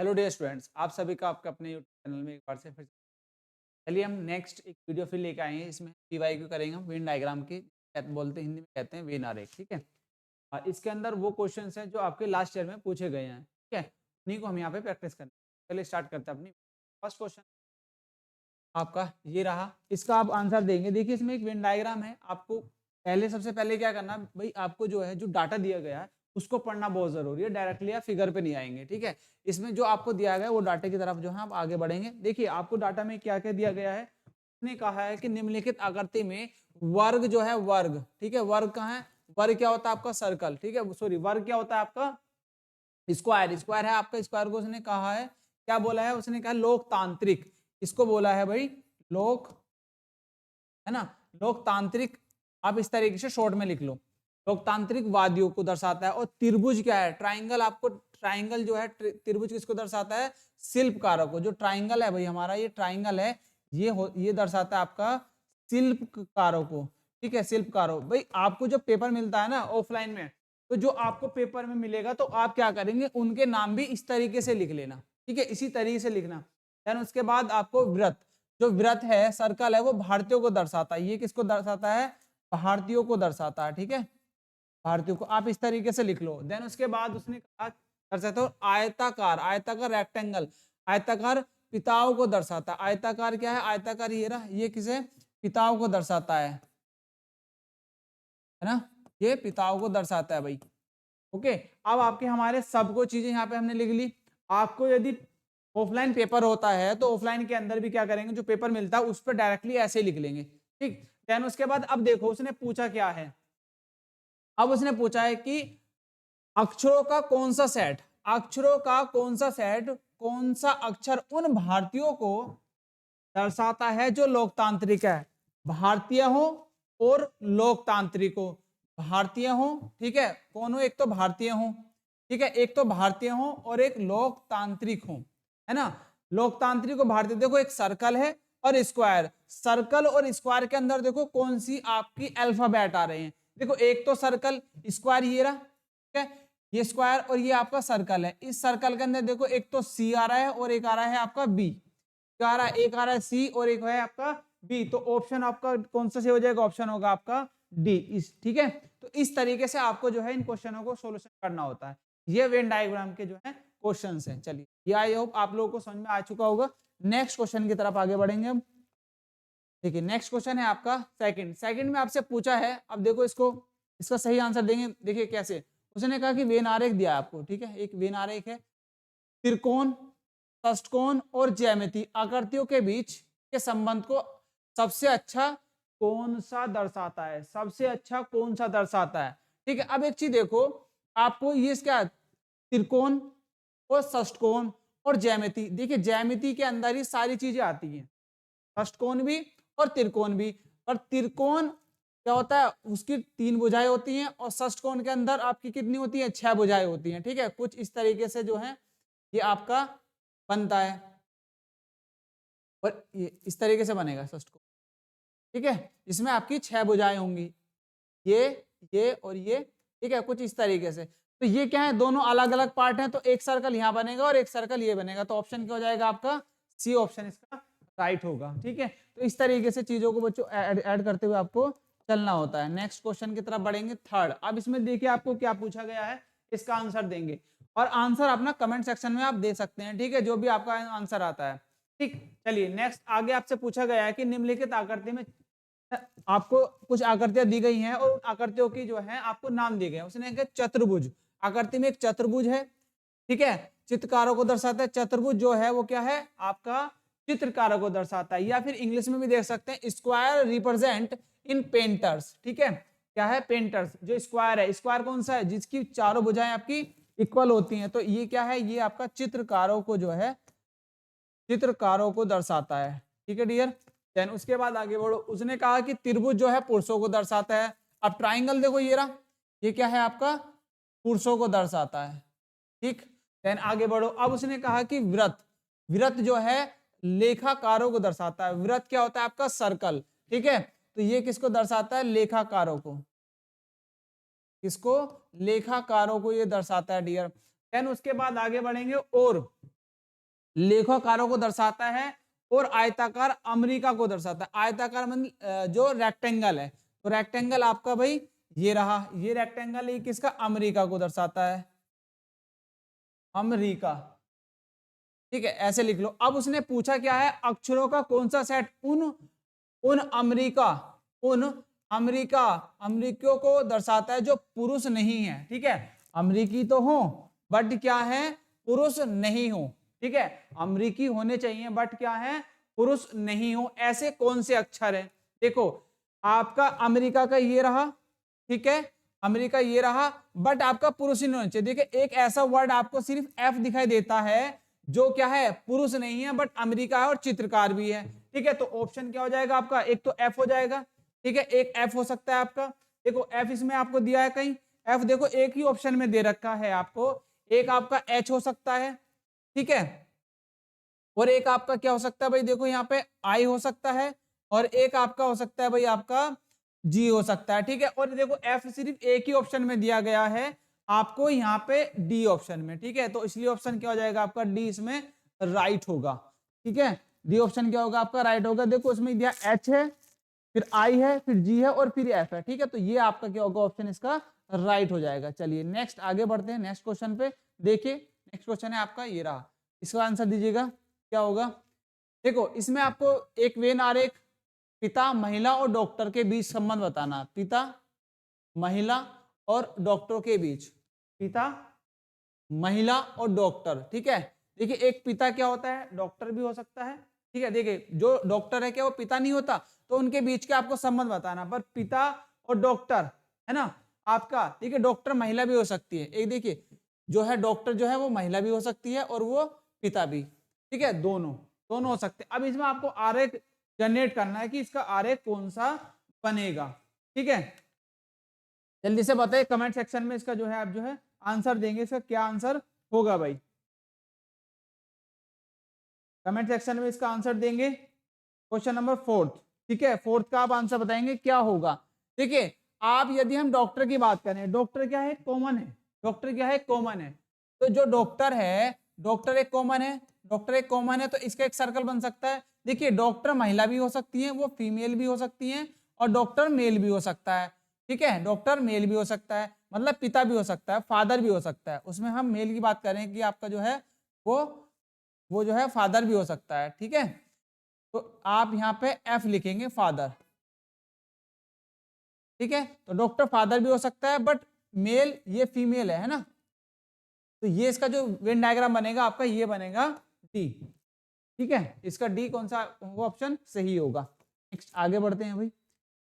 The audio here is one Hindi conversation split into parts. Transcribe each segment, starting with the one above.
हेलो डियर स्टूडेंट्स, आप सभी का आपके अपने यूट्यूब चैनल में एक बार से फिर चलिए हम नेक्स्ट एक वीडियो फिर लेके आए हैं। इसमें पीवाईक्यू करेंगे हम वेन डायग्राम की बोलते हैं, हिंदी में कहते हैं वेन आरेख। ठीक है, और इसके अंदर वो क्वेश्चंस हैं जो आपके लास्ट ईयर में पूछे गए हैं। ठीक है, उन्हीं को हम यहाँ पे प्रैक्टिस करेंगे। चलिए स्टार्ट करते हैं अपनी फर्स्ट क्वेश्चन। आपका ये रहा, इसका आप आंसर देंगे। देखिए इसमें एक वेन डायग्राम है। आपको पहले सबसे पहले क्या करना भाई, आपको जो है जो डाटा दिया गया है उसको पढ़ना बहुत जरूरी है। डायरेक्टली आप फिगर पे नहीं आएंगे। ठीक है, इसमें जो आपको दिया गया है वो डाटा की तरफ जो है आप आगे बढ़ेंगे। देखिए आपको डाटा में क्या क्या दिया गया है। उसने कहा है कि निम्नलिखित आकृति में वर्ग जो है वर्ग, ठीक है, वर्ग कहाँ है, वर्ग क्या होता है आपका सर्कल। ठीक है, सॉरी, वर्ग क्या होता है आपका स्क्वायर, स्क्वायर है आपका स्क्वायर को उसने कहा है, क्या बोला है उसने कहा लोकतांत्रिक, इसको बोला है भाई लोक, है ना, लोकतांत्रिक। आप इस तरीके से शॉर्ट में लिख लो, लोकतांत्रिक वादियों को दर्शाता है। और त्रिभुज क्या है, ट्राइंगल, आपको ट्राइंगल जो है त्रिभुज किसको दर्शाता है, शिल्पकारों को। जो ट्राइंगल है भाई हमारा ये ट्राइंगल है, ये दर्शाता है आपका शिल्पकारों को। ठीक है, शिल्पकारों। भाई आपको जब पेपर मिलता है ना ऑफलाइन में, तो जो आपको पेपर में मिलेगा तो आप क्या करेंगे, उनके नाम भी इस तरीके से लिख लेना। ठीक है, इसी तरीके से लिखना। देन उसके बाद आपको व्रत, जो व्रत है सर्कल है वो भारतीयों को दर्शाता है। ये किसको दर्शाता है, भारतीयों को दर्शाता है। ठीक है, भारतीयों को आप इस तरीके से लिख लो। देन उसके बाद उसने कहा दर्शाता है आयताकार, आयताकार रेक्टेंगल, आयताकार पिताओं को दर्शाता है। आयताकार क्या है, आयताकार ये रहा, ये किसे, पिताओं को दर्शाता है ना, ये पिताओं को दर्शाता है भाई। ओके, अब आपके हमारे सबको चीजें यहाँ पे हमने लिख ली। आपको यदि ऑफलाइन पेपर होता है तो ऑफलाइन के अंदर भी क्या करेंगे, जो पेपर मिलता है उस पर डायरेक्टली ऐसे ही लिख लेंगे। ठीक, देन उसके बाद अब देखो उसने पूछा क्या है। अब उसने पूछा है कि अक्षरों का कौन सा सेट, अक्षरों का कौन सा सेट, कौन सा अक्षर उन भारतीयों को दर्शाता है जो लोकतांत्रिक है। भारतीय हो और लोकतांत्रिक हो, भारतीय हो, ठीक है, कौन हो, एक तो भारतीय हो, ठीक है, एक तो भारतीय हो और एक लोकतांत्रिक हो, है ना। लोकतांत्रिक और भारतीय, देखो एक सर्कल है और स्क्वायर, सर्कल और स्क्वायर के अंदर देखो कौन सी आपकी अल्फाबेट आ रहे हैं। देखो एक तो सर्कल, स्क्वायर ये रहा, ठीक है, ये स्क्वायर और ये आपका सर्कल है। इस सर्कल के अंदर देखो एक तो सी आ रहा है और एक आ रहा है आपका बी, क्या आ रहा है, एक आ रहा है सी और एक है आपका बी। तो ऑप्शन आपका कौन सा से हो जाएगा, ऑप्शन होगा आपका डी, इस, ठीक है। तो इस तरीके से आपको जो है इन क्वेश्चनों को सॉल्यूशन करना होता है। ये वेन डायग्राम के जो है क्वेश्चंस हैं। चलिए ये आई होप आप लोगों को समझ में आ चुका होगा। नेक्स्ट क्वेश्चन की तरफ आगे बढ़ेंगे हम। देखिए नेक्स्ट क्वेश्चन है आपका सेकंड, सेकंड में आपसे पूछा है, अब देखो इसको, इसका सही आंसर देंगे। देखिए कैसे, उसने कहा कि वेन आरेख दिया आपको, ठीक है, एक वेन आरेख है, त्रिकोण, षष्टकोण और ज्यामिति आकृतियों के बीच के संबंध को सबसे अच्छा कौन सा दर्शाता है, सबसे अच्छा कौन सा दर्शाता है। ठीक है, अब एक चीज देखो, आपको ये क्या, त्रिकोण और षष्टकोण और ज्यामिति, देखिए ज्यामिति के अंदर ही सारी चीजें आती हैं, षष्टकोण भी और त्रिकोण भी। पर त्रिकोण क्या होता है, उसकी 3 भुजाएं होती हैं और षष्टकोण के अंदर आपकी कितनी होती है, 6 भुजाएं होती हैं। ठीक है, कुछ इस तरीके से जो है ये आपका बनता है और ये इस तरीके से बनेगा षष्टकोण। ठीक है, इसमें आपकी 6 भुजाएं होंगी, ये और ये, ठीक है, कुछ इस तरीके से। तो ये क्या है, दोनों अलग अलग पार्ट हैं, तो एक सर्कल यहाँ बनेगा और एक सर्कल ये बनेगा। तो ऑप्शन क्या हो जाएगा आपका, सी ऑप्शन इसका राइट होगा। ठीक है, तो इस तरीके से चीजों को बच्चों ऐड करते हुए आपको चलना होता है। नेक्स्ट क्वेश्चन की तरफ बढ़ेंगे, थर्ड। अब इसमें देखिए आपको क्या पूछा गया है, इसका आंसर देंगे और आंसर अपना कमेंट सेक्शन में आप दे सकते हैं। ठीक है, जो भी आपका आंसर आता है। ठीक, चलिए नेक्स्ट आगे आपसे पूछा गया है कि निम्नलिखित आकृति में आपको कुछ आकृतियां दी गई हैं और आकृतियों की जो है आपको नाम दिए गए हैं। उसने कहा चतुर्भुज, आकृति में एक चतुर्भुज है, ठीक है, चित्रकारों को दर्शाता है। चतुर्भुज जो है वो क्या है आपका, चित्रकारों को दर्शाता है, या फिर इंग्लिश में भी देख सकते हैं स्क्वायर रिप्रेजेंट इन पेंटर्स। ठीक है, क्या है, पेंटर्स। जो स्क्वायर है, स्क्वायर कौन सा है, जिसकी चारों भुजाएं आपकी इक्वल होती हैं। तो ये क्या है, ये आपका चित्रकारों को जो है, चित्रकारों को दर्शाता है। ठीक है डियर, देन उसके बाद आगे बढ़ो। उसने कहा कि त्रिभुज जो है पुरुषों को दर्शाता है। अब ट्राइंगल देखो ये रहा, ये क्या है आपका, पुरुषों को दर्शाता है। ठीक, देन आगे बढ़ो। अब उसने कहा कि व्रत, व्रत जो है लेखाकारों को दर्शाता है। व्रत क्या होता है आपका, सर्कल। ठीक है, तो ये किसको दर्शाता है, लेखाकारों को, किसको, लेखाकारों को ये दर्शाता है डियर। देन उसके बाद आगे बढ़ेंगे, और लेखाकारों को दर्शाता है और आयताकार अमेरिका को दर्शाता है। आयताकार मतलब जो रेक्टेंगल है, तो रेक्टेंगल आपका भाई ये रहा, ये रेक्टेंगल ये किसका, अमेरिका को दर्शाता है, अमेरिका। ठीक है, ऐसे लिख लो। अब उसने पूछा क्या है, अक्षरों का कौन सा सेट उन अमेरिकियों को दर्शाता है जो पुरुष नहीं है। ठीक है, अमेरिकी तो हो बट क्या है, पुरुष नहीं हो। ठीक है, अमेरिकी होने चाहिए बट क्या है, पुरुष नहीं हो। ऐसे कौन से अक्षर हैं, देखो आपका अमेरिका का ये रहा, ठीक है, अमेरिका ये रहा, बट आपका पुरुष ही नहीं होना चाहिए। देखिए एक ऐसा वर्ड आपको सिर्फ एफ दिखाई देता है जो क्या है, पुरुष नहीं है बट अमेरिका है और चित्रकार भी है। ठीक है, तो ऑप्शन क्या हो जाएगा आपका, एक तो एफ हो जाएगा। ठीक है, एक एफ हो सकता है आपका, देखो एफ इसमें आपको दिया है कहीं, एफ देखो एक ही ऑप्शन में दे रखा है आपको, एक आपका एच हो सकता है। ठीक है, और एक आपका क्या हो सकता है भाई, देखो यहाँ पे आई हो सकता है, और एक आपका हो सकता है भाई आपका जी हो सकता है। ठीक है, और देखो एफ सिर्फ एक ही ऑप्शन में दिया गया है आपको यहाँ पे डी ऑप्शन में। ठीक है, तो इसलिए ऑप्शन क्या हो जाएगा आपका डी इसमें राइट होगा। ठीक है, डी ऑप्शन क्या होगा आपका, राइट होगा। देखो इसमें दिया एच है, फिर आई है, फिर जी है और फिर एफ है। ठीक है, तो ये आपका क्या होगा, ऑप्शन इसका राइट हो जाएगा। चलिए नेक्स्ट आगे बढ़ते हैं, नेक्स्ट क्वेश्चन पे। देखिए नेक्स्ट क्वेश्चन है आपका ये रहा, इसका आंसर दीजिएगा क्या होगा। देखो इसमें आपको एक वेन आरेख, पिता महिला और डॉक्टर के बीच संबंध बताना, पिता महिला और डॉक्टर के बीच, पिता महिला और डॉक्टर। ठीक है, देखिए एक पिता क्या होता है, डॉक्टर भी हो सकता है। ठीक है, देखिए जो डॉक्टर है क्या वो पिता नहीं होता, तो उनके बीच के आपको संबंध बताना, पर पिता और डॉक्टर है ना आपका। ठीक है, डॉक्टर महिला भी हो सकती है, एक देखिए जो है डॉक्टर जो है वो महिला भी हो सकती है और वो पिता भी। ठीक है, दोनों दोनों हो सकते हैं। अब इसमें आपको आरेख जनरेट करना है कि इसका आरेख कौन सा बनेगा। ठीक है, जल्दी से बताइए कमेंट सेक्शन में इसका जो है आप जो है आंसर देंगे, इसका क्या आंसर होगा भाई, कमेंट सेक्शन में इसका आंसर देंगे। क्वेश्चन नंबर 4, ठीक है, 4 का आप आंसर बताएंगे क्या होगा। देखिए आप यदि हम डॉक्टर की बात करें, डॉक्टर क्या है, कॉमन है, डॉक्टर क्या है, कॉमन है। तो जो डॉक्टर है, डॉक्टर एक कॉमन है, डॉक्टर एक कॉमन है, तो इसका एक सर्कल बन सकता है। देखिए डॉक्टर महिला भी हो सकती है, वो फीमेल भी हो सकती है, और डॉक्टर मेल भी हो सकता है। ठीक है, डॉक्टर मेल भी हो सकता है, मतलब पिता भी हो सकता है, फादर भी हो सकता है। उसमें हम मेल की बात करें कि आपका जो है वो जो है फादर भी हो सकता है। ठीक है, तो आप यहाँ पे एफ लिखेंगे, फादर। ठीक है, तो डॉक्टर फादर भी हो सकता है बट मेल, ये फीमेल है ना, तो ये इसका जो वेन डायग्राम बनेगा आपका ये बनेगा डी। ठीक है, इसका डी कौन सा होगा, ऑप्शन सही होगा। नेक्स्ट आगे बढ़ते हैं भाई,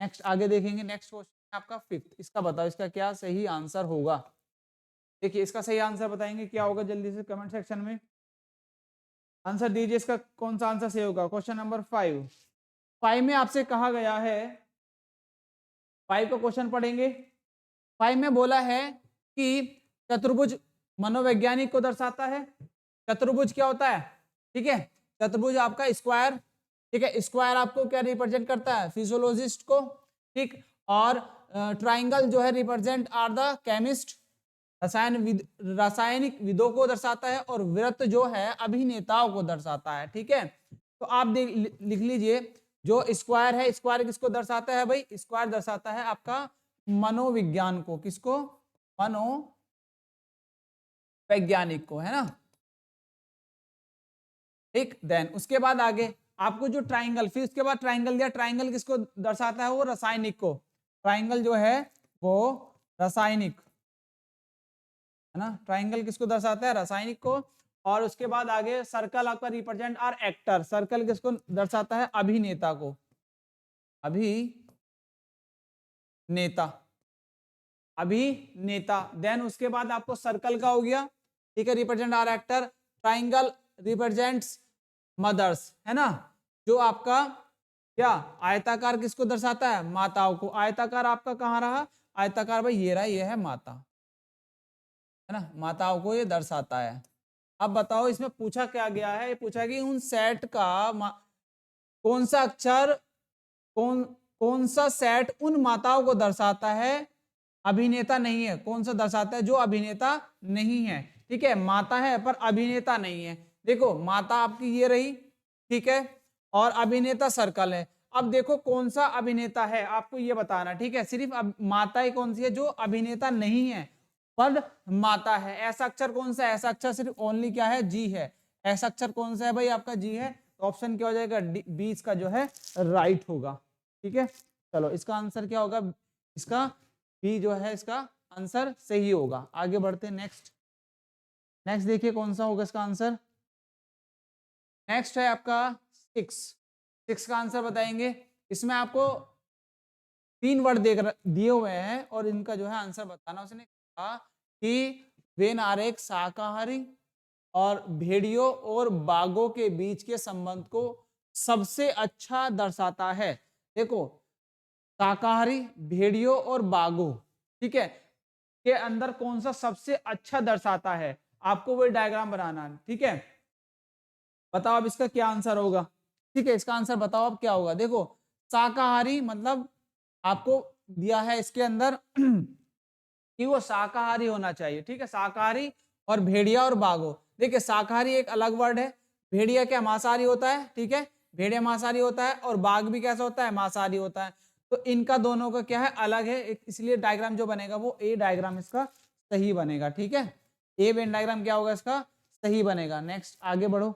नेक्स्ट आगे देखेंगे। नेक्स्ट क्वेश्चन आपका 5th, इसका बताओ इसका क्या सही आंसर होगा। देखिए इसका सही आंसर बताएंगे क्या होगा, जल्दी से कमेंट सेक्शन में आंसर दीजिए, इसका कौन सा आंसर सही होगा। क्वेश्चन नंबर 5 में आपसे कहा गया है, 5 का क्वेश्चन पढ़ेंगे। 5 में बोला है कि चतुर्भुज मनोवैज्ञानिक को दर्शाता है। चतुर्भुज क्या होता है, ठीक है, चतुर्भुज आपका स्क्वायर। ठीक है, स्क्वायर आपको क्या रिप्रेजेंट करता है, फिजियोलॉजिस्ट को। ठीक, और ट्राइंगल जो है रिप्रेजेंट आर द केमिस्ट, रासायनिक विदों को दर्शाता है, और वृत्त जो है अभिनेताओं को दर्शाता है। ठीक है, तो आप लिख लीजिए जो स्क्वायर है, स्क्वायर किसको दर्शाता है भाई, स्क्वायर दर्शाता है आपका मनोविज्ञान को, किसको, मनोवैज्ञानिक को, है ना। ठीक, देन उसके बाद आगे आपको जो ट्राइंगल, फिर उसके बाद ट्राइंगल दिया, ट्राइंगल किसको दर्शाता है, वो रासायनिक को। ट्राइंगल जो है वो रासायनिक है ना, ट्राइंगल किसको दर्शाता है, रासायनिक को। और उसके बाद आगे सर्कल आपका रिप्रेजेंट आर एक्टर, सर्कल किसको दर्शाता है, अभिनेता को, अभिनेता, अभिनेता। देन उसके बाद आपको सर्कल का हो गया, ठीक है, represent are actor. Triangle represents mothers, है ना, जो आपका क्या आयताकार किसको दर्शाता है, माताओं को। आयताकार आपका कहाँ रहा, आयताकार भाई ये रहा, ये है माता, है ना, माताओं को ये दर्शाता है। अब बताओ इसमें पूछा क्या गया है, ये पूछा कि उन सेट का कौन सा अक्षर, कौन सा सेट उन माताओं को दर्शाता है, अभिनेता नहीं है, कौन सा दर्शाता है जो अभिनेता नहीं है। ठीक है, माता है पर अभिनेता नहीं है। देखो माता आपकी ये रही, ठीक है, और अभिनेता सर्कल है। अब देखो कौन सा अभिनेता है आपको ये बताना, ठीक है। सिर्फ अब माता ही कौन सी है जो अभिनेता नहीं है पर माता है। ऐसा अक्षर कौन सा है? ऐसा अक्षर सिर्फ ओनली क्या है? जी है। ऐसा अक्षर कौन सा है भाई? आपका जी है। तो ऑप्शन क्या हो जाएगा? बी इसका जो है राइट होगा, ठीक है। चलो इसका आंसर क्या होगा? इसका बी जो है इसका आंसर सही होगा। आगे बढ़ते हैं नेक्स्ट। नेक्स्ट देखिए कौन सा होगा इसका आंसर। नेक्स्ट है आपका 6। 6 का आंसर बताएंगे। इसमें आपको 3 वर्ड दिए हुए हैं और इनका जो है आंसर बताना। उसने कहा कि वेन आर एक शाकाहारी और भेड़ियों और बाघों के बीच के संबंध को सबसे अच्छा दर्शाता है। देखो शाकाहारी, भेड़ियों और बाघों, ठीक है, के अंदर कौन सा सबसे अच्छा दर्शाता है, आपको वो डायग्राम बनाना है, ठीक है। बताओ अब इसका क्या आंसर होगा, ठीक है। इसका आंसर बताओ अब क्या होगा। देखो शाकाहारी मतलब आपको दिया है इसके अंदर कि वो शाकाहारी होना चाहिए, ठीक है। शाकाहारी और भेड़िया और बाघो। देखिए शाकाहारी एक अलग वर्ड है, भेड़िया क्या मांसाहारी होता है, ठीक है, भेड़िया मांसाहारी होता है, और बाघ भी कैसा होता है? मांसाहारी होता है। तो इनका दोनों का क्या है? अलग है, इसलिए डायग्राम जो बनेगा वो ए डायग्राम इसका सही बनेगा, ठीक है। ए वेन डायग्राम क्या होगा? इसका सही बनेगा। नेक्स्ट आगे बढ़ो।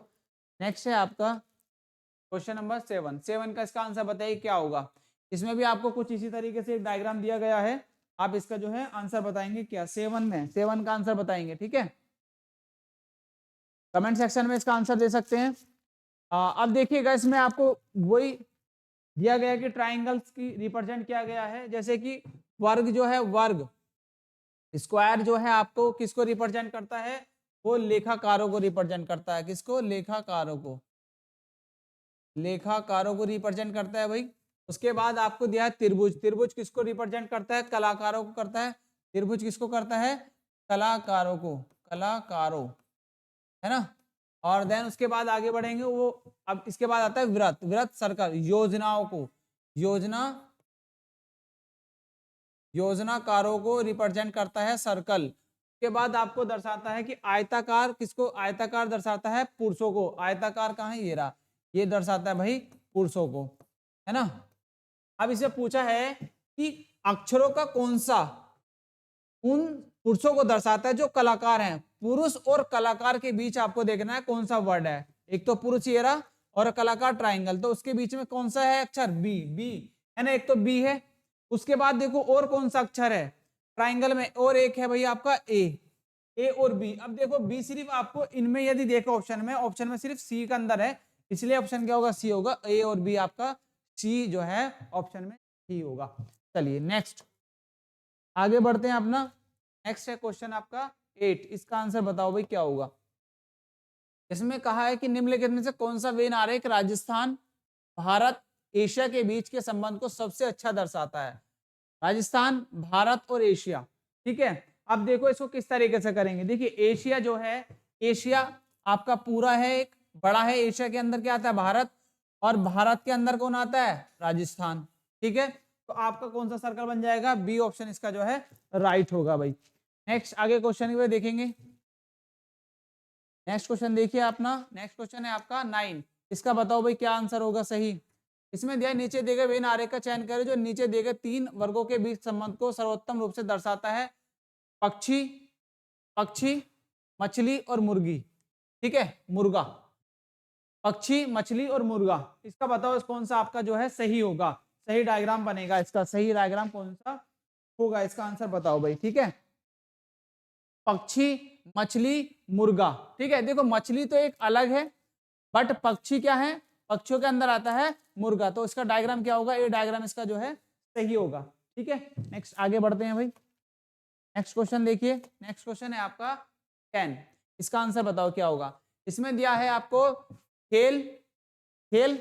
नेक्स्ट है आपका क्वेश्चन नंबर 7। 7 का इसका आंसर बताइए क्या होगा। इसमें भी आपको कुछ इसी तरीके से एक डायग्राम दिया गया है, आप इसका जो है आंसर बताएंगे क्या 7 में। 7 का आंसर बताएंगे, ठीक है। कमेंट सेक्शन में इसका आंसर दे सकते हैं। अब देखिएगा इसमें आपको वही दिया गया कि ट्राइंगल्स की रिप्रेजेंट किया गया है, जैसे कि वर्ग जो है, वर्ग स्क्वायर जो है आपको किसको रिप्रेजेंट करता है? वो लेखाकारों को रिप्रेजेंट करता है। किसको? लेखाकारों को। लेखाकारों को रिप्रेजेंट करता है भाई। उसके बाद आपको दिया है त्रिभुज। त्रिभुज किसको रिप्रेजेंट करता है? कलाकारों को करता है। त्रिभुज किसको करता है? कलाकारों को, कलाकारों, है ना। और देन उसके बाद आगे बढ़ेंगे वो, अब इसके बाद आता है वृत्त। वृत्त सर्कल, योजनाओं को, योजना, योजनाकारों को रिप्रेजेंट करता है सर्कल। के बाद आपको दर्शाता है कि आयताकार किसको? आयताकार दर्शाता है पुरुषों को। आयताकार कहाँ है? ये रहा, ये दर्शाता है भाई पुरुषों को, है ना। अब इसे पूछा है कि अक्षरों का कौन सा उन पुरुषों को दर्शाता है जो कलाकार हैं। पुरुष और कलाकार के बीच आपको देखना है कौन सा वर्ड है। एक तो पुरुष ये रहा और कलाकार ट्राइंगल, तो उसके बीच में कौन सा है अक्षर? बी। बी है ना, एक तो बी है। उसके बाद देखो और कौन सा अक्षर है ट्राइंगल में, और एक है भाई आपका ए। ए और बी। अब देखो बी सिर्फ आपको इनमें यदि देखो ऑप्शन में सिर्फ सी का अंदर है, इसलिए ऑप्शन क्या होगा? सी होगा। ए और बी आपका सी जो है ऑप्शन में सी होगा। चलिए नेक्स्ट आगे बढ़ते हैं अपना। नेक्स्ट है क्वेश्चन आपका 8। इसका आंसर बताओ भाई क्या होगा। इसमें कहा है कि निम्नलिखित में से कौन सा वेन आरेख राजस्थान, भारत, एशिया के बीच के संबंध को सबसे अच्छा दर्शाता है। राजस्थान, भारत और एशिया, ठीक है। अब देखो इसको किस तरीके से करेंगे। देखिए एशिया जो है, एशिया आपका पूरा है, एक बड़ा है। एशिया के अंदर क्या आता है? भारत। और भारत के अंदर कौन आता है? राजस्थान, ठीक है। तो आपका कौन सा सर्कल बन जाएगा? बी ऑप्शन इसका जो है राइट होगा भाई। नेक्स्ट आगे क्वेश्चन को देखेंगे। नेक्स्ट क्वेश्चन देखिए अपना। नेक्स्ट क्वेश्चन है आपका 9। इसका बताओ भाई क्या आंसर होगा सही। इसमें दिया नीचे दिए गए वेन आरेख का चयन करें जो नीचे दिए गए 3 वर्गों के बीच संबंध को सर्वोत्तम रूप से दर्शाता है। पक्षी, पक्षी, मछली और मुर्गी, ठीक है, मुर्गा। पक्षी, मछली और मुर्गा, इसका बताओ इस कौन सा आपका जो है सही होगा। सही डायग्राम बनेगा इसका। सही डायग्राम कौन सा होगा इसका आंसर बताओ भाई, ठीक है। पक्षी, मछली, मुर्गा, ठीक है। देखो मछली तो एक अलग है, बट पक्षी क्या है? पक्षियों के अंदर आता है मुर्गा। तो इसका डायग्राम क्या होगा? ये डायग्राम इसका जो है सही होगा, ठीक है। नेक्स्ट आगे बढ़ते हैं भाई। नेक्स्ट क्वेश्चन देखिए। नेक्स्ट क्वेश्चन है आपका 10। इसका आंसर बताओ क्या होगा। इसमें दिया है आपको खेल, खेल,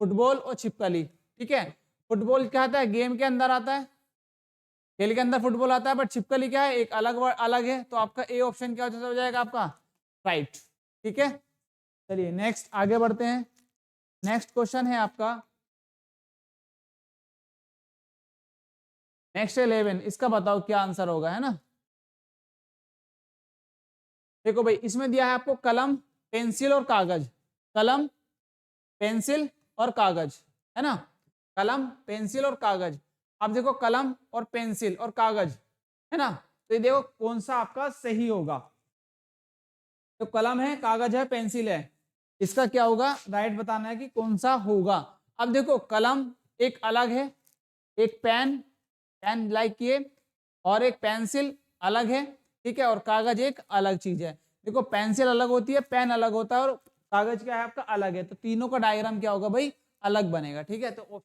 फुटबॉल और छिपकली, ठीक है। फुटबॉल क्या आता है? गेम के अंदर आता है। खेल के अंदर फुटबॉल आता है, बट छिपकली क्या है? एक अलग अलग है। तो आपका ए ऑप्शन क्या हो जाएगा आपका राइट, ठीक है। चलिए नेक्स्ट आगे बढ़ते हैं। नेक्स्ट क्वेश्चन है आपका नेक्स्ट 11। इसका बताओ क्या आंसर होगा, है ना। देखो भाई इसमें दिया है आपको कलम, पेंसिल और कागज, कलम, पेंसिल और कागज, है ना, कलम, पेंसिल और कागज। अब देखो कलम और पेंसिल और कागज, है ना, तो ये देखो कौन सा आपका सही होगा। तो कलम है, कागज है, पेंसिल है, इसका क्या होगा, राइट बताना है कि कौन सा होगा। अब देखो कलम एक अलग है, एक पेन, पेन लाइक ये, और एक पेंसिल अलग है, ठीक है, और कागज एक अलग चीज है। देखो पेंसिल अलग होती है, पेन अलग होता है, और कागज क्या है आपका अलग है, तो तीनों का डायग्राम क्या होगा भाई, अलग बनेगा, ठीक है, तो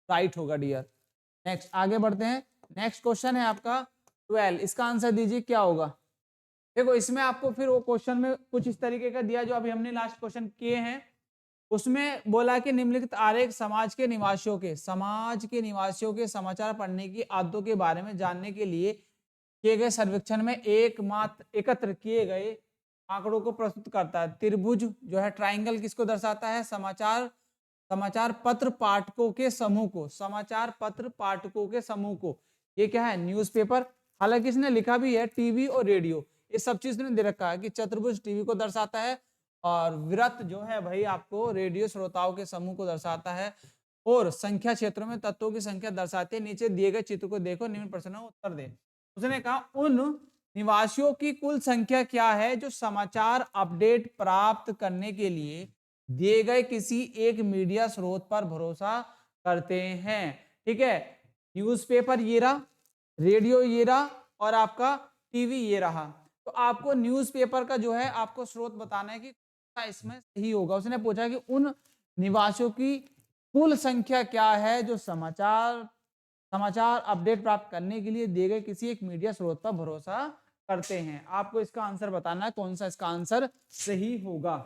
राइट होगा डियर। नेक्स्ट आगे बढ़ते हैं। नेक्स्ट क्वेश्चन है आपका 12, इसका आंसर दीजिए क्या होगा। देखो इसमें आपको फिर वो क्वेश्चन में कुछ इस तरीके का दिया जो अभी हमने लास्ट क्वेश्चन किए हैं, उसमें बोला कि निम्नलिखित आरेख समाज के निवासियों के समाचार पढ़ने की आदतों के बारे में जानने के लिए किए गए सर्वेक्षण में एकत्र किए गए आंकड़ों को प्रस्तुत करता है। त्रिभुज जो है ट्राइंगल किसको दर्शाता है, समाचार पत्र पाठकों के समूह को, समाचार पत्र पाठकों के समूह को। ये क्या है, न्यूज़पेपर। हालांकि इसने लिखा भी है टीवी और रेडियो, ये सब चीज ने दे रखा है कि चतुर्भुज टीवी को दर्शाता है और वृत्त जो है भाई आपको रेडियो श्रोताओं के समूह को दर्शाता है, और संख्या क्षेत्रों में तत्वों की संख्या दर्शाती है। नीचे दिए गए चित्र को देखो, निम्न प्रश्नों का उत्तर दे। उसने कहा उन निवासियों की कुल संख्या क्या है जो समाचार अपडेट प्राप्त करने के लिए दिए गए किसी एक मीडिया स्रोत पर भरोसा करते हैं। ठीक है, न्यूज़पेपर ये रहा, रेडियो ये रहा, और आपका टीवी ये रहा। तो आपको न्यूज़पेपर का जो है आपको स्रोत बताना है कि इसमें सही होगा। उसने पूछा कि उन निवासियों की कुल संख्या क्या है जो समाचार अपडेट प्राप्त करने के लिए दिए गए किसी एक मीडिया स्रोत पर भरोसा करते हैं। आपको इसका आंसर बताना है कौन सा इसका आंसर सही होगा।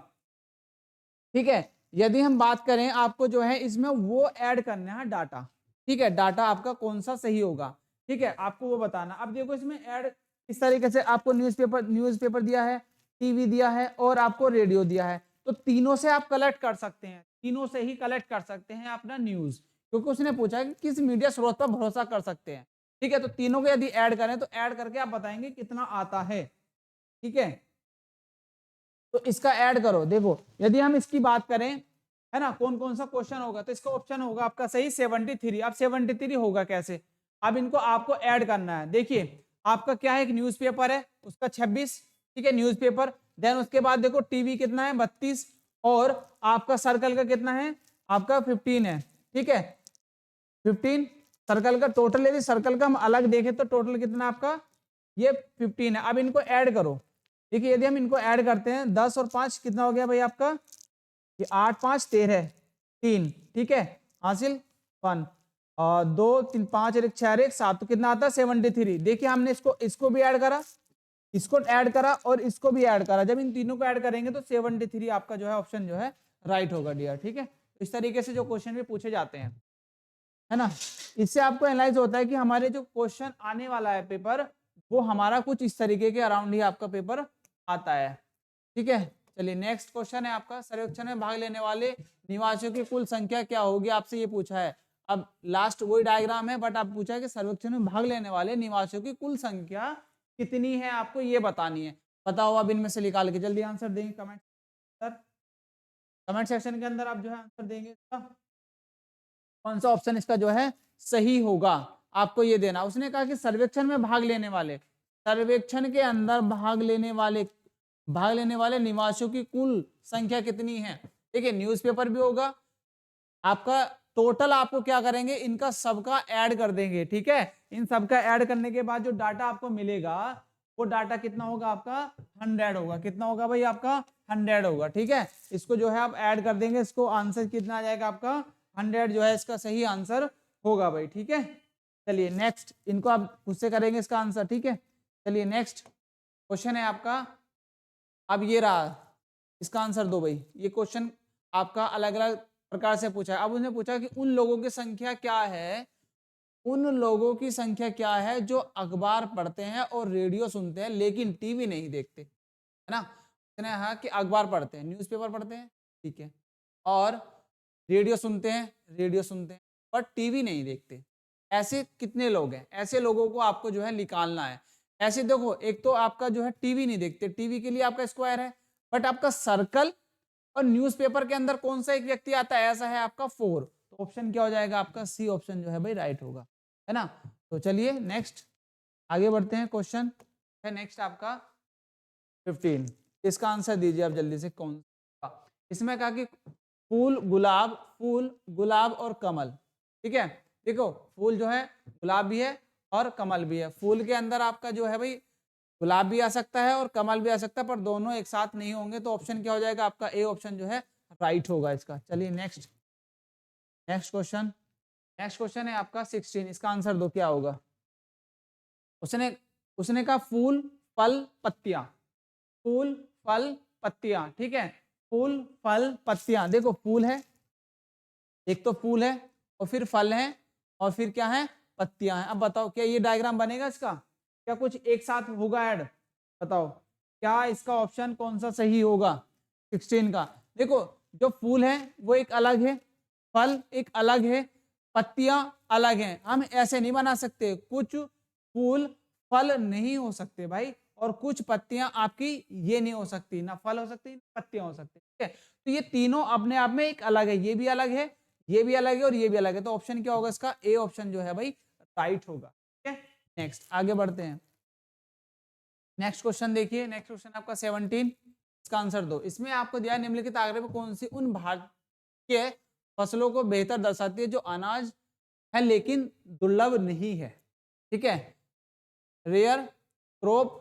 ठीक है, यदि हम बात करें आपको जो है इसमें वो ऐड करना है डाटा। ठीक है, डाटा आपका कौन सा सही होगा, ठीक है, आपको वो बताना। अब देखो इसमें ऐड इस तरीके से आपको न्यूज़पेपर दिया है, टीवी दिया है और आपको रेडियो दिया है, तो तीनों से आप कलेक्ट कर सकते हैं, तीनों से ही कलेक्ट कर सकते हैं अपना न्यूज, क्योंकि उसने पूछा कि किस मीडिया स्रोत पर भरोसा कर सकते हैं। ठीक है, तो तीनों को यदि ऐड करें तो ऐड करके आप बताएंगे कितना आता है। ठीक है, तो इसका ऐड करो। देखो यदि हम इसकी बात करें, है ना, कौन कौन सा क्वेश्चन होगा, तो इसका ऑप्शन होगा आपका सही 73। अब 73 होगा कैसे, अब इनको आपको ऐड करना है। देखिए आपका क्या है, एक न्यूज़पेपर है उसका 26, ठीक है, न्यूज़पेपर। देन उसके बाद देखो टीवी कितना है 32, और आपका सर्कल का कितना है, आपका 15 है। ठीक है, 15 सर्कल का टोटल, यदि सर्कल का हम अलग देखें तो टोटल कितना आपका ये 15 है। अब इनको ऐड करो। देखिए यदि हम इनको ऐड करते हैं 10 और 5 कितना हो गया भाई आपका, ये 8 5 13 3, ठीक है, हासिल 1 और 2 3 5 और 1 6 और 1 7, तो कितना आता है 73। देखिए हमने इसको भी ऐड करा, इसको ऐड करा और इसको भी ऐड करा, जब इन तीनों को ऐड करेंगे तो 73 आपका जो है ऑप्शन जो है राइट होगा डियर। ठीक है, इस तरीके से जो क्वेश्चन भी पूछे जाते हैं, है ना, इससे आपको एनालाइज होता है कि हमारे जो क्वेश्चन आने वाला है पेपर, वो हमारा कुछ इस तरीके के अराउंड ही आपका पेपर आता है। ठीक है, चलिए नेक्स्ट क्वेश्चन है आपका, सर्वेक्षण में भाग लेने वाले निवासियों की कुल संख्या क्या होगी, आपसे ये पूछा है। अब लास्ट वही डायग्राम है, बट आप पूछा है कि सर्वेक्षण में भाग लेने वाले निवासियों की कुल संख्या कितनी है, आपको ये बतानी है। बताओ अब इनमें से निकाल के जल्दी आंसर देंगे कमेंट सेक्शन के अंदर आप जो है आंसर देंगे। कौन सा ऑप्शन इसका जो है सही होगा, आपको ये देना। उसने कहा कि सर्वेक्षण में भाग लेने वाले, सर्वेक्षण के अंदर भाग लेने वाले निवासियों की कुल संख्या कितनी है। देखिए न्यूज़पेपर भी होगा आपका, टोटल आपको क्या करेंगे, इनका सबका ऐड कर देंगे। ठीक है, इन सबका ऐड करने के बाद जो डाटा आपको मिलेगा वो डाटा कितना होगा आपका 100 होगा। कितना होगा भाई आपका 100 होगा। ठीक है, इसको जो है आप ऐड कर देंगे, इसको आंसर कितना आ जाएगा आपका 100 जो है इसका सही आंसर होगा भाई। ठीक है, चलिए नेक्स्ट, इनको आप खुद से करेंगे इसका आंसर। ठीक है, चलिए नेक्स्ट क्वेश्चन है आपका, अब ये रहा, इसका आंसर दो भाई। ये क्वेश्चन आपका अलग अलग प्रकार से पूछा है। अब उसने पूछा कि उन लोगों की संख्या क्या है, उन लोगों की संख्या क्या है जो अखबार पढ़ते हैं और रेडियो सुनते हैं लेकिन टीवी नहीं देखते, है ना। उसने कहा कि अखबार पढ़ते हैं, न्यूज़पेपर पढ़ते हैं, ठीक है, और रेडियो सुनते हैं पर टीवी नहीं देखते। ऐसे कितने लोग हैं, ऐसे लोगों को आपको जो है निकालना है। ऐसे देखो, एक तो आपका जो है टीवी नहीं देखते, टीवी के लिए आपका स्क्वायर है, बट आपका सर्कल और न्यूज़पेपर के अंदर कौन सा एक व्यक्ति आता है, ऐसा है आपका 4। तो ऑप्शन क्या हो जाएगा आपका सी ऑप्शन जो है भाई राइट होगा, है ना। तो चलिए नेक्स्ट आगे बढ़ते हैं। क्वेश्चन है नेक्स्ट आपका 15। इसका आंसर दीजिए आप जल्दी से, कौन सा। इसमें कहा कि फूल गुलाब और कमल, ठीक है। देखो फूल जो है गुलाब भी है और कमल भी है। फूल के अंदर आपका जो है भाई गुलाब भी आ सकता है और कमल भी आ सकता है, पर दोनों एक साथ नहीं होंगे। तो ऑप्शन क्या हो जाएगा आपका, ए ऑप्शन जो है राइट होगा इसका। चलिए नेक्स्ट क्वेश्चन। नेक्स्ट क्वेश्चन है आपका 16। इसका आंसर दो, क्या होगा। उसने उसने कहा फूल फल पत्तियां, फूल फल पत्तियां, ठीक है। फूल फल पत्तियां, देखो फूल है, एक तो फूल है और फिर फल है और फिर क्या है, पत्तियां हैं। अब बताओ क्या ये डायग्राम बनेगा इसका, क्या कुछ एक साथ होगा ऐड, बताओ क्या इसका ऑप्शन कौन सा सही होगा 16 का। देखो जो फूल है वो एक अलग है, फल एक अलग है, पत्तियां अलग हैं। हम ऐसे नहीं बना सकते, कुछ फूल फल नहीं हो सकते भाई, और कुछ पत्तियां आपकी ये नहीं हो सकती, ना फल हो सकती ना पत्तियां हो सकती, ठीक है। तो ये तीनों अपने आप में एक अलग है, ये भी अलग है, ये भी अलग है और ये भी अलग है। तो ऑप्शन क्या होगा इसका, ए ऑप्शन जो है भाई राइट होगा, ठीक है। नेक्स्ट आगे बढ़ते हैं। नेक्स्ट क्वेश्चन देखिए, नेक्स्ट क्वेश्चन आपका 17। इसका आंसर दो। इसमें आपको दिया निम्नलिखित आंकड़े में कौन सी उन भारतीय फसलों को बेहतर दर्शाती है जो अनाज है लेकिन दुर्लभ नहीं है, ठीक है। रेयर क्रॉप,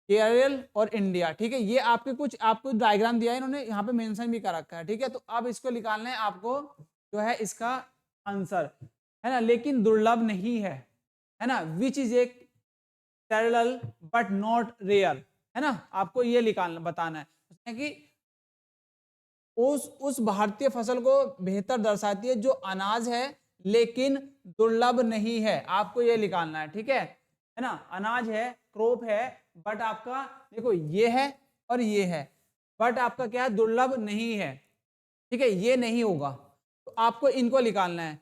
केरल और इंडिया, ठीक है। ये आपके कुछ आपको डायग्राम दिया है इन्होंने, यहाँ पे मेंशन भी कर रखा है, ठीक है। तो अब इसको निकालना है आपको जो है इसका आंसर, है ना। लेकिन दुर्लभ नहीं है ना। विच इज एक पैरेलल बट नॉट रेयर, है ना। आपको ये निकालना बताना है कि उस भारतीय फसल को बेहतर दर्शाती है जो अनाज है लेकिन दुर्लभ नहीं है, आपको ये निकालना है, ठीक है ना। अनाज है, क्रॉप है, बट आपका देखो ये है और ये है, बट आपका क्या है, दुर्लभ नहीं है, ठीक है। ये नहीं होगा, तो आपको इनको निकालना है।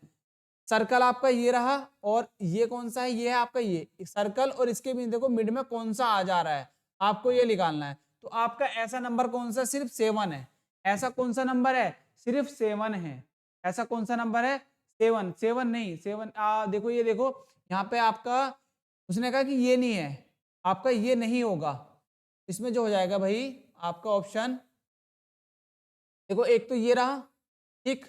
सर्कल आपका ये रहा और ये कौन सा है, ये है आपका ये सर्कल, और इसके भी देखो मिड में कौन सा आ जा रहा है, आपको ये निकालना है। तो आपका ऐसा नंबर कौन सा, सिर्फ 7 है। ऐसा कौन सा नंबर है, सिर्फ 7 है। ऐसा कौन सा नंबर है, 7 नहीं, 7 देखो ये देखो यहाँ पे आपका उसने कहा कि ये नहीं है, आपका ये नहीं होगा। इसमें जो हो जाएगा भाई आपका ऑप्शन देखो, एक तो ये रहा, ठीक,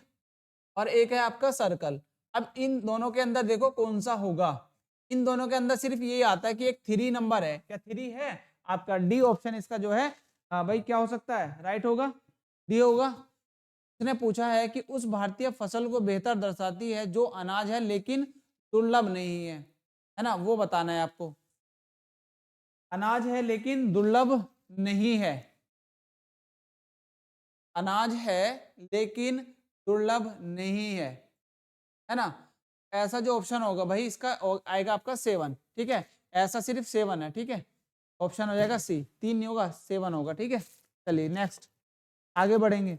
और एक है आपका सर्कल। अब इन दोनों के अंदर देखो कौन सा होगा। इन दोनों के अंदर सिर्फ यही आता है कि एक 3 नंबर है, क्या 3 है आपका, डी ऑप्शन इसका जो है भाई क्या हो सकता है, राइट होगा, डी होगा। उसने पूछा है कि उस भारतीय फसल को बेहतर दर्शाती है जो अनाज है लेकिन दुर्लभ नहीं है ना, वो बताना है आपको। अनाज है लेकिन दुर्लभ नहीं है, अनाज है लेकिन दुर्लभ नहीं है ना। ऐसा जो ऑप्शन होगा भाई इसका आएगा आपका 7, ठीक है। ऐसा सिर्फ 7 है, ठीक है। ऑप्शन हो जाएगा सी, 3 नहीं होगा 7 होगा, ठीक है। चलिए नेक्स्ट आगे बढ़ेंगे।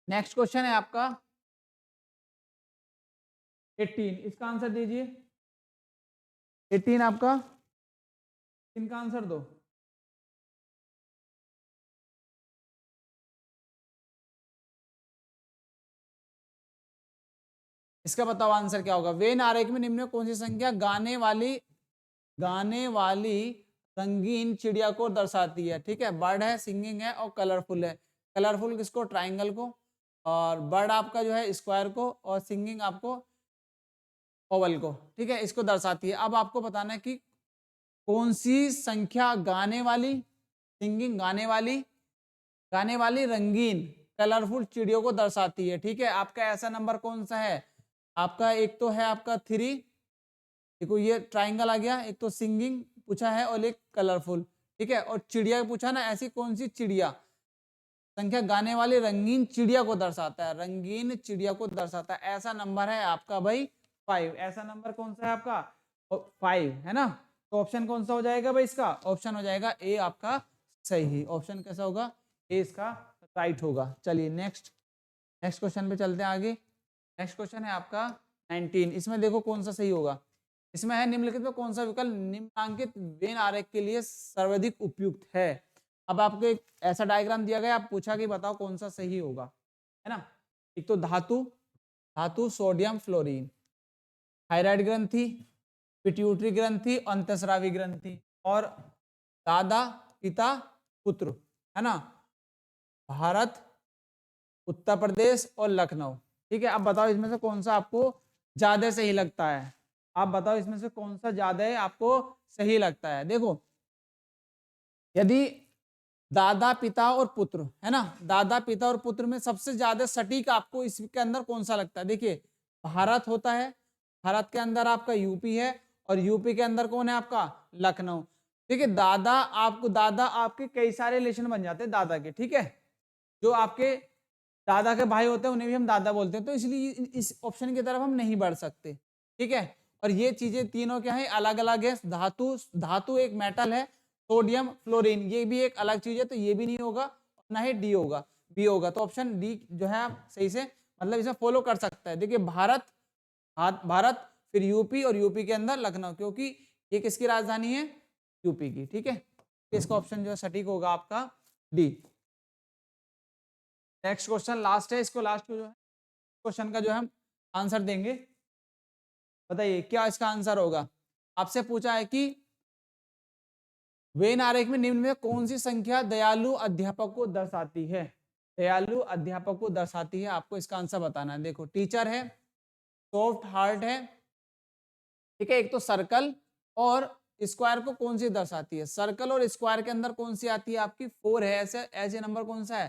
नेक्स्ट क्वेश्चन है आपका 18। इसका आंसर दीजिए। 18 आपका, इनका आंसर दो। इसका बताओ आंसर क्या होगा। वेन आरेख में निम्न में कौन सी संख्या गाने वाली रंगीन चिड़िया को दर्शाती है, ठीक है। बर्ड है, सिंगिंग है और कलरफुल है। कलरफुल किसको, ट्राइंगल को, और बर्ड आपका जो है स्क्वायर को, और सिंगिंग आपको ओवल को, ठीक है। इसको दर्शाती है। अब आपको बताना है कि कौन सी संख्या गाने वाली, सिंगिंग गाने वाली रंगीन कलरफुल चिड़ियों को दर्शाती है, ठीक है। आपका ऐसा नंबर कौन सा है, आपका एक तो है आपका 3, देखो ये ट्राइंगल आ गया, एक तो सिंगिंग पूछा है और एक कलरफुल, ठीक है। और चिड़िया पूछा ना, ऐसी कौन सी चिड़िया, संख्या गाने वाली रंगीन चिड़िया को दर्शाता है, रंगीन चिड़िया को दर्शाता है। ऐसा नंबर है आपका भाई 5। ऐसा नंबर कौन सा है आपका 5, है ना। तो ऑप्शन कौन सा हो जाएगा भाई इसका, ऑप्शन हो जाएगा ए आपका सही। ऑप्शन कैसा होगा, ए इसका राइट होगा। चलिए नेक्स्ट क्वेश्चन पे चलते हैं आगे। नेक्स्ट क्वेश्चन है आपका 19। इसमें देखो कौन सा सही होगा। इसमें है निम्नलिखित में कौन सा विकल्प निम्नांकित वेन आरेख के लिए सर्वाधिक उपयुक्त है। अब आपको एक ऐसा डायग्राम दिया गया, आप पूछा कि बताओ कौन सा सही होगा, है ना। एक तो धातु सोडियम फ्लोरीन, थायराइड ग्रंथि, पिट्यूटरी ग्रंथि, अंतस्रावी ग्रंथि, और दादा पिता पुत्र, है ना, भारत, उत्तर प्रदेश और लखनऊ। ठीक है, अब बताओ इसमें से कौन सा आपको ज्यादा सही लगता है। आप बताओ इसमें से कौन सा ज्यादा आपको सही लगता है। देखो यदि दादा पिता और पुत्र, है ना, दादा पिता और पुत्र में सबसे ज्यादा सटीक आपको इसके अंदर कौन सा लगता है। देखिए भारत होता है, भारत के अंदर आपका यूपी है, और यूपी के अंदर कौन है आपका लखनऊ। देखिए दादा आपके कई सारे रिलेशन बन जाते हैं दादा के, ठीक है, जो आपके दादा के भाई होते हैं उन्हें भी हम दादा बोलते हैं, तो इसलिए इस ऑप्शन की तरफ हम नहीं बढ़ सकते। ठीक है, और ये चीजें तीनों क्या है, अलग अलग है। धातु एक मेटल है, सोडियम फ्लोरीन ये भी एक अलग चीज है, तो ये भी नहीं होगा, ना ही डी होगा, बी होगा। तो ऑप्शन डी जो है आप सही से मतलब इसमें फॉलो कर सकता है। देखिए भारत फिर यूपी, और यूपी के अंदर लखनऊ, क्योंकि ये किसकी राजधानी है, यूपी की। ठीक है, इसका ऑप्शन जो है सटीक होगा आपका डी। नेक्स्ट क्वेश्चन लास्ट है, इसको लास्ट में जो है क्वेश्चन का जो है हम आंसर देंगे। बताइए क्या इसका आंसर होगा। आपसे पूछा है कि वेन आरेख में निम्न में कौन सी संख्या दयालु अध्यापक को दर्शाती है। दयालु अध्यापक को दर्शाती है, आपको इसका आंसर बताना है। देखो टीचर है, सॉफ्ट हार्ट है, ठीक है, एक तो सर्कल और स्क्वायर को कौन सी दर्शाती है। सर्कल और स्क्वायर के अंदर कौन सी आती है आपकी 4 है, ऐसे नंबर कौन सा है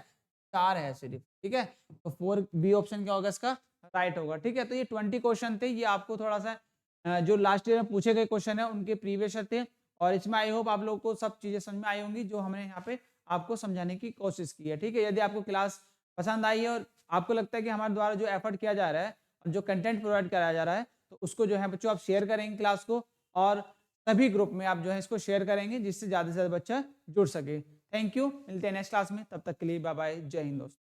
4 है सिर्फ। ठीक है, तो 4 बी ऑप्शन क्या होगा इसका राइट होगा। ठीक है, तो ये 20 क्वेश्चन थे, ये आपको थोड़ा सा जो लास्ट ईयर में पूछे गए क्वेश्चन है उनके प्रीवियस थे, और इसमें आई होप आप लोगों को सब चीजें समझ में आई होंगी जो हमने यहाँ पे आपको समझाने की कोशिश की है। ठीक है, यदि आपको क्लास पसंद आई है और आपको लगता है कि हमारे द्वारा जो एफर्ट किया जा रहा है और जो कंटेंट प्रोवाइड कराया जा रहा है, तो उसको जो है बच्चों आप शेयर करेंगे क्लास को, और सभी ग्रुप में आप जो है इसको शेयर करेंगे, जिससे ज्यादा से ज्यादा बच्चा जुड़ सके। थैंक यू, मिलते हैं नेक्स्ट क्लास में, तब तक के लिए बाय बाय, जय हिंद दोस्तों।